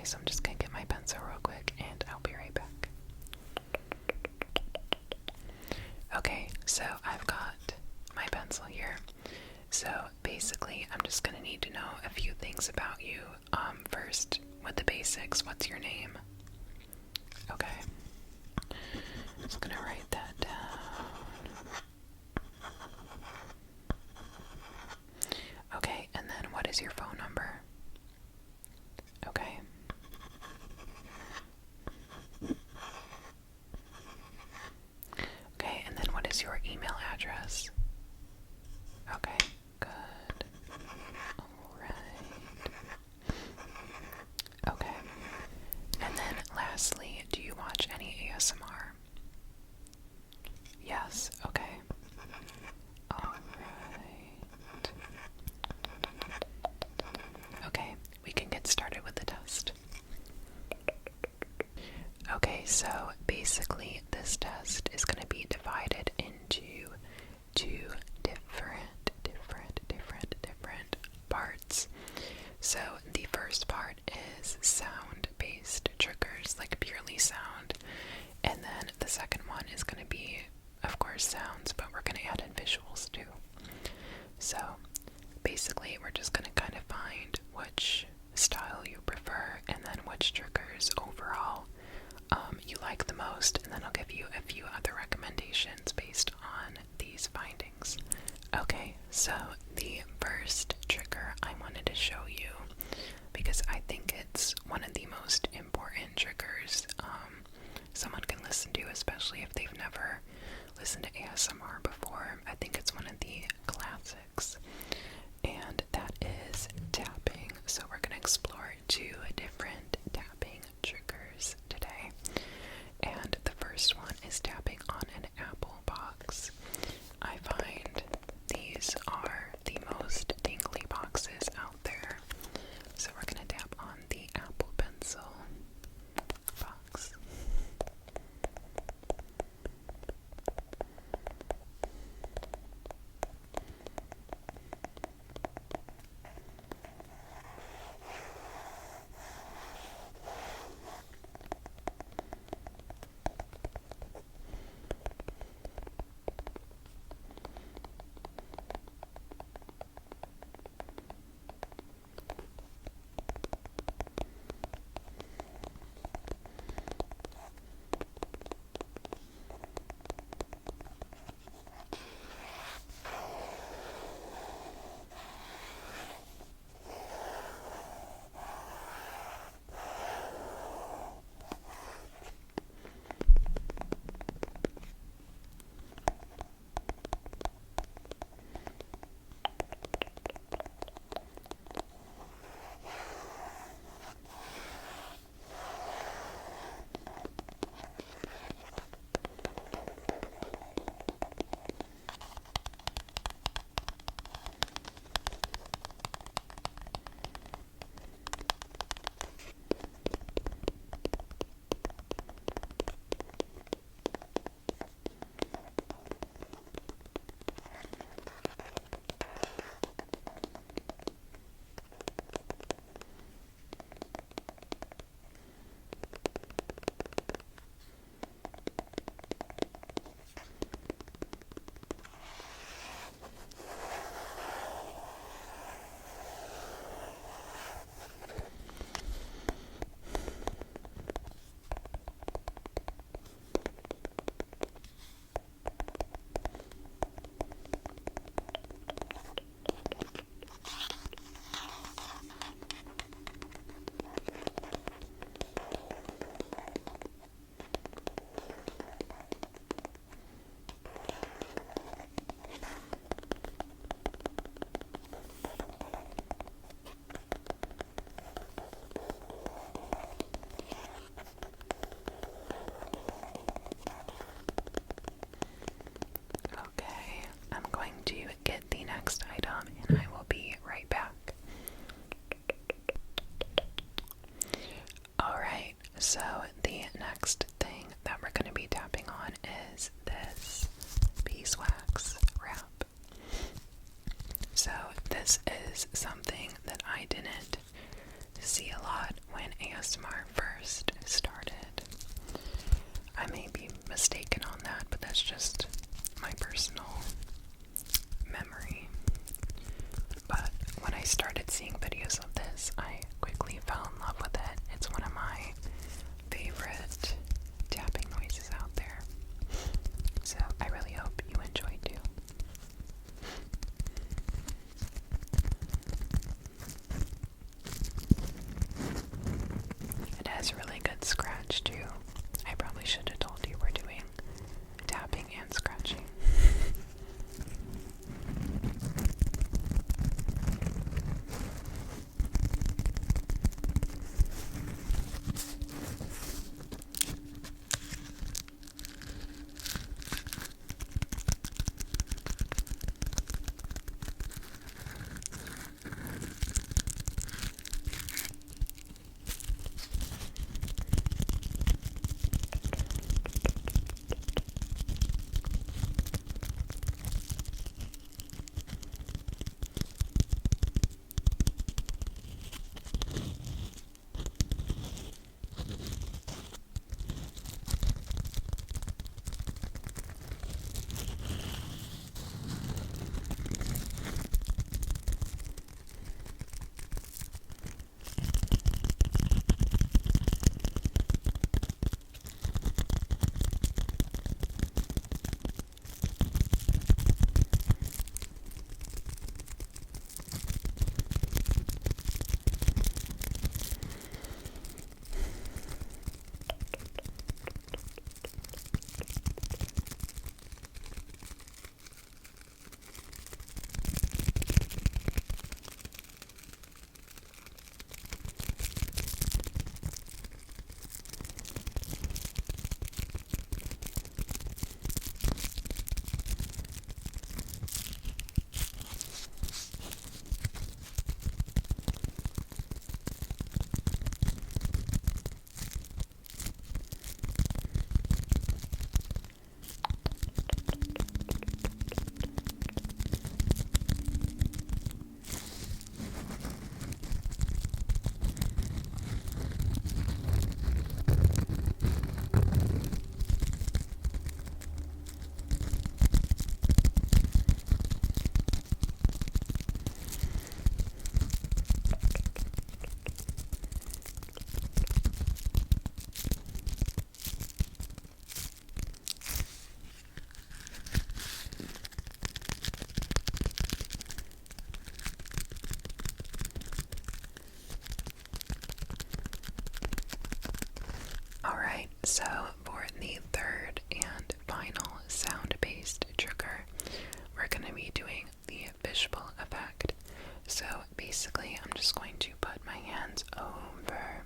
so I'm just gonna get my pencil real quick and I'll be right back. Okay, so I've got my pencil here. So basically, I'm just gonna need to know a few things about you. First, with the basics, what's your name? Okay. I'm just gonna write that down. Okay, and then what is your phone number? Okay. Okay, and then what is your email address? Okay, good. Alright. Okay. And then lastly, do you watch any ASMR? Yes, okay. Alright. Okay, we can get started with the test. Okay, so basically this test is going to be divided into two different parts. So the first part is sound-based triggers, like purely sound, and then the second one is going to be, of course, sounds, but we're going to add in visuals too. So basically we're just going to kind of find which style you prefer and then which triggers overall you like the most, and then I'll give you a few other recommendations based on these findings. Okay, so the first trigger I wanted to show you, because I think it's one of the most important triggers someone can listen to, especially if they've never listened to ASMR before. I think it's one of the classics, and that is tapping. So we're going to explore two different tapping triggers today. And the first one is tapping on an apple box. I find these are the most tingly boxes out there. So we're going to tap on the Apple Pencil box. So the next thing that we're going to be tapping on is this beeswax wrap. So this is something that I didn't see a lot when ASMR first started. I may be mistaken on that, but that's just my personal memory. But when I started seeing videos of this, I quickly fell in love with it. It's one of my favorite tapping noises out there. So I really hope you enjoy too. It has really good scratch too. I probably should have told you we're doing tapping and scratching. Alright, so for the third and final sound-based trigger, we're going to be doing the fishbowl effect. So basically, I'm just going to put my hands over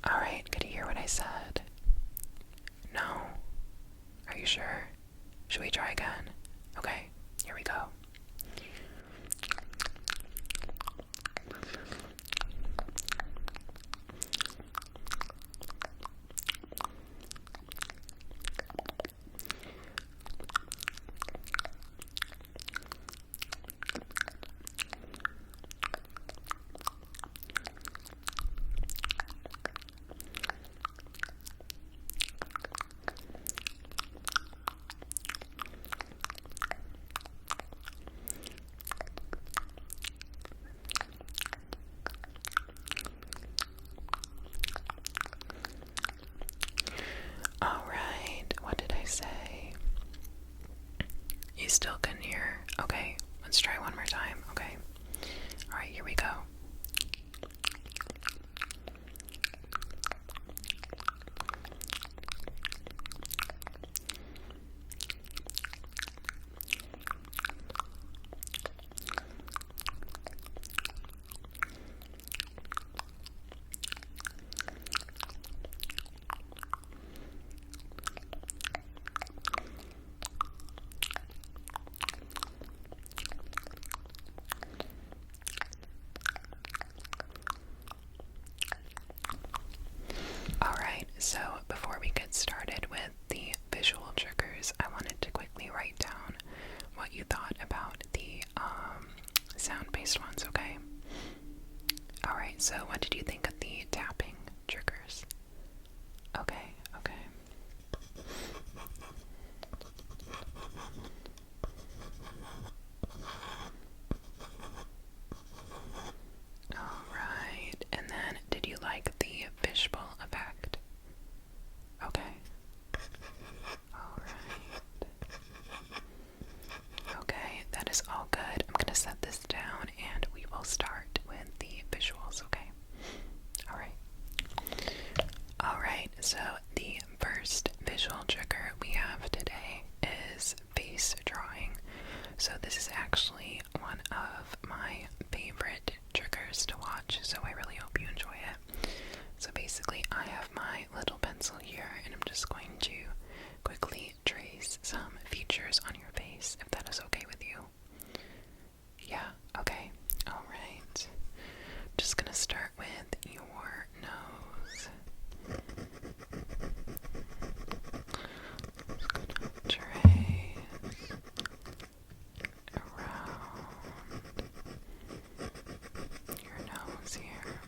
Alright, could you hear what I said? No? Are you sure? Should we try again? Okay, here we go. So the first visual trigger we have today is face drawing. So this is actually one of my favorite triggers to watch, so I really hope you enjoy it. So basically I have my little pencil here and I'm just going to quickly trace some features on your face, if that is okay with you. Yeah, okay. Alright. Just gonna start with your nose. Just gonna trace around your nose here.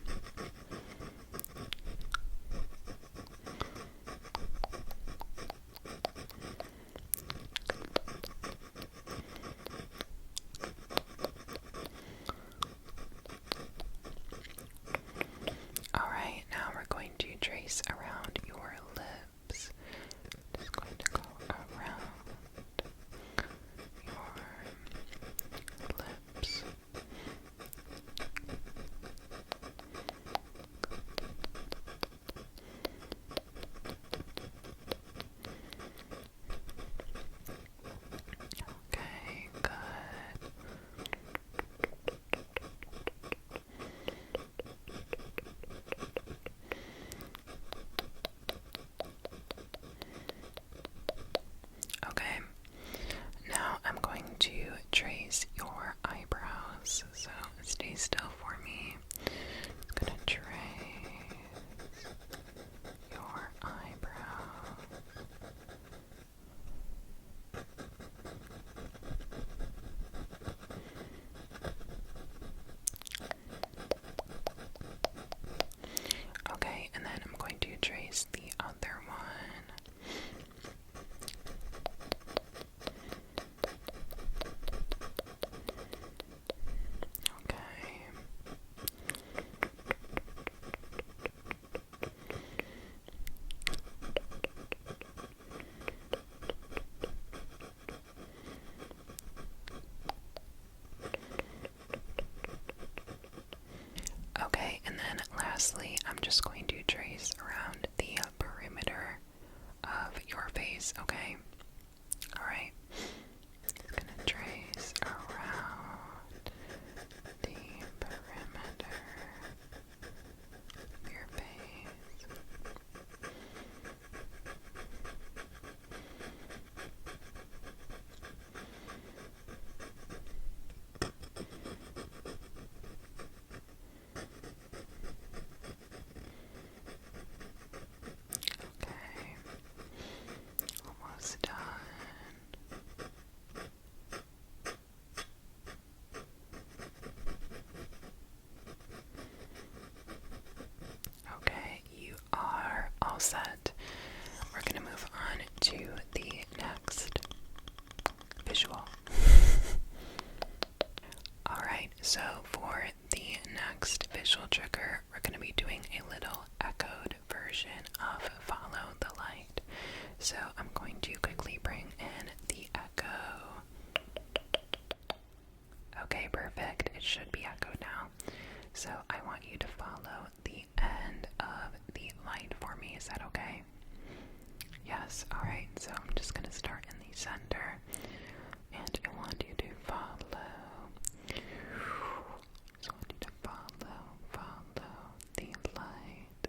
Alright, now we're going to trace around your lips. Just going to go around your lips. Okay, good. Okay, now I'm going to trace your eyebrows, so stay still for me. I'm gonna trace your eyebrows. Okay, and then I'm going to trace the other one. Okay. Okay, and then lastly, I'm just going to trace around the perimeter of your face, okay? Alright. Just gonna trace around the perimeter of your face. Okay, almost done. Okay, you are all set. We're gonna move on to the next visual. Alright, so for the next visual trigger, we're going to be doing a little echoed version of Follow the Light. So I'm going to quickly bring in the echo. Okay, perfect. It should be echoed now. So I want you to follow the end of the light for me. Is that okay? Yes, alright. So I'm just going to start in the center. And I want you to follow. Just want you to follow the light.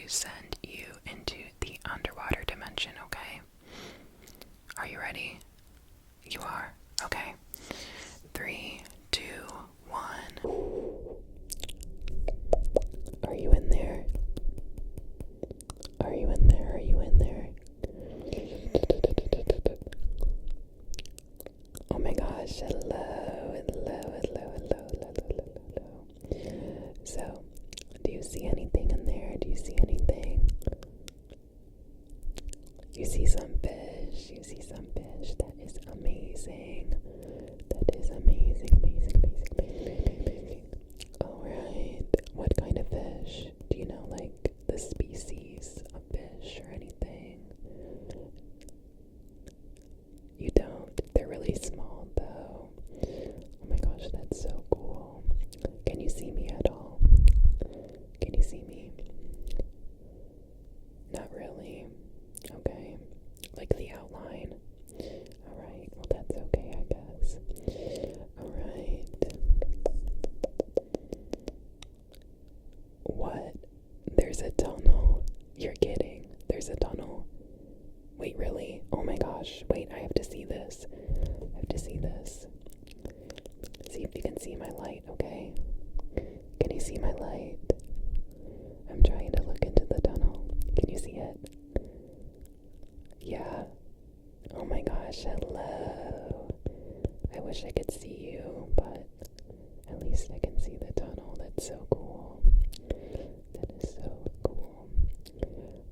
send you into the underwater dimension, okay? Are you ready? You are? Okay. 3, 2, 1. Are you in there? Are you in there? Are you in there? Oh my gosh, hello, hello, hello, hello, hello, hello, hello. So, do you see anything in there? Do you see anything? You see some fish. You see some fish. That is amazing. That is amazing, amazing, amazing, amazing, amazing. Alright, what kind of fish? Do you know, like, the species of fish or anything? You don't? They're really small, though. Oh my gosh, that's so cool. Can you see me at all? Can you see me? Not really. Okay. Like the outline. Alright, well that's okay, I guess. Alright. What? There's a tunnel. You're kidding. There's a tunnel. Wait, really? Oh my gosh. Wait, I have to see this. I have to see this. See if you can see my light, okay? Can you see my light? I'm trying to look into the tunnel. Can you see it? Yeah. Oh my gosh, hello. I wish I could see you, but at least I can see the tunnel. That's so cool. That is so cool.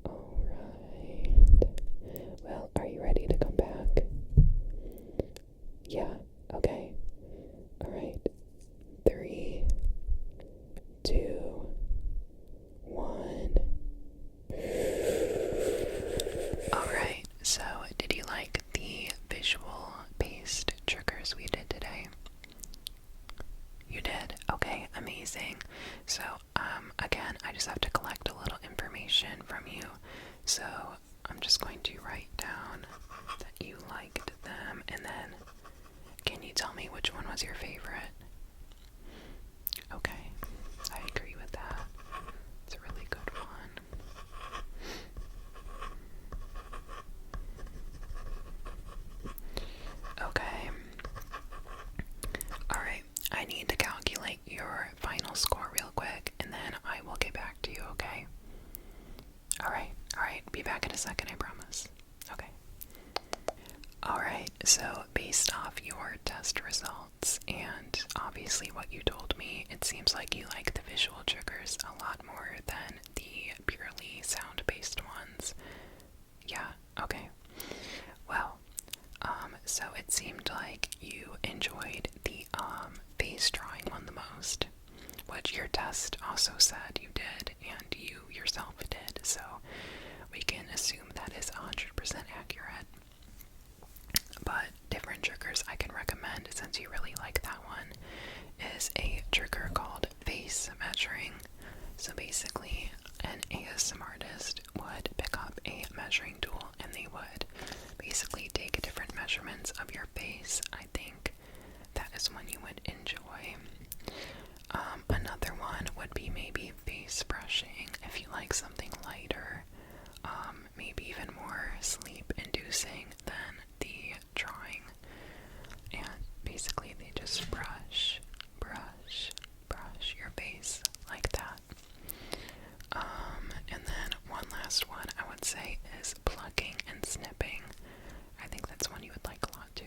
Alright. Well, are you ready to come back? Yeah, okay. Alright. 3, 2, 1. Alright, so did you like the visual based triggers we did today? You did? Okay, amazing. So, again, I just have to collect a little information from you. So, I'm just going to write down that you liked them, and then can you tell me which one was your favorite? Okay, I agree with that. It's a really good one. Okay. Alright, I need to calculate your final score real quick, and then I will get back to you, okay? Alright, be back in a second, I promise. Okay. Alright, so based off your test results, and obviously what you told me, it seems like you like the visual triggers a lot more than the purely sound-based ones. Yeah, okay. Well, so it seemed like you enjoyed the face drawing one the most, which your test also said you did, and you yourself did, so we can assume that is 100% accurate. But different triggers I can recommend, since you really like that one, is a trigger called face measuring. So basically, an ASMR artist would pick up a measuring tool and they would basically take different measurements of your face. I think that is one you would enjoy. Another one would be maybe face brushing, if you like something lighter, maybe even more sleep-inducing than the drawing. And basically they just brush your face like that. And then one last one I would say is plucking and snipping. I think that's one you would like a lot too.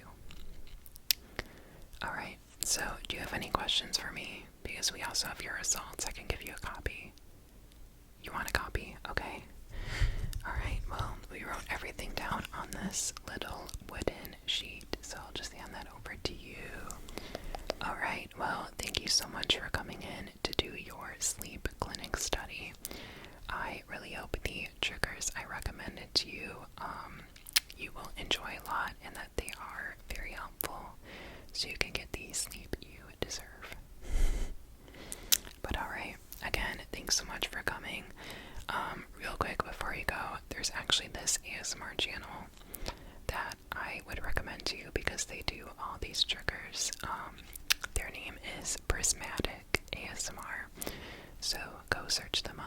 Alright, so do you have any questions for me? Because we also have your results. I can give you a copy. You want a copy? Okay. Alright, well, we wrote everything down on this little wooden sheet, so I'll just hand that over to you. Alright, well, thank you so much for coming in to do your sleep clinic study. I really hope the triggers I recommended to you, you will enjoy a lot, and that they are very helpful, so you can get the sleep you deserve. But alright, again, thanks so much for coming. Real quick before you go, there's actually this ASMR channel that I would recommend to you because they do all these triggers. Their name is Prismatic ASMR, so go search them